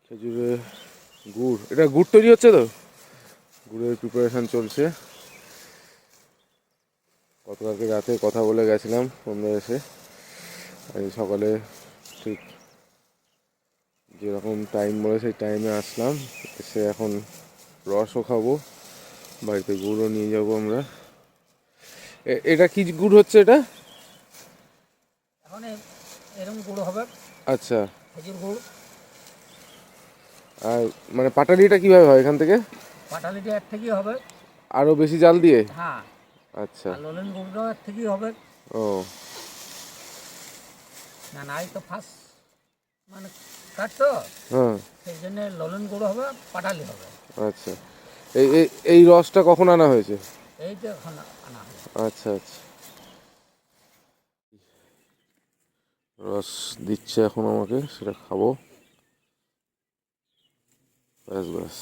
খেজুরে গুড়, এটা গুড় তৈরি হচ্ছে তো, গুড়ের প্রিপারেশান চলছে। গতকালকে রাতে কথা বলে গেছিলাম সন্ধ্যা এসে, আজ সকালে ঠিক যেরকম টাইম বলে সেই টাইমে আসলাম, এসে এখন রসও খাবো, বাড়িতে গুড়ও নিয়ে যাবো আমরা। এটা কি গুড় হচ্ছে এটা? এখন এরকম গুড় হবে, আচ্ছা। খেজুর গুড়। আর মানে পাটালিটা কিভাবে হয় এখান থেকে? পাটালিটি এর থেকেই হবে, আরও বেশি জাল দিয়ে? হ্যাঁ। আচ্ছা। আর ললেন গুড়টাও এর থেকেই হবে। ও না না, এই তো ফার্স্ট মানে কাঠ তো, হ্যাঁ। সেই জন্য ললেন গুড় হবে, পাটালি হবে। আচ্ছা, এই এই এই রসটা কখন আনা হয়েছে? এই তো এখন আনা হবে। আচ্ছা আচ্ছা, রস দিচ্ছে এখন আমাকে, সেটা খাবো। ব্যাস ব্যাস।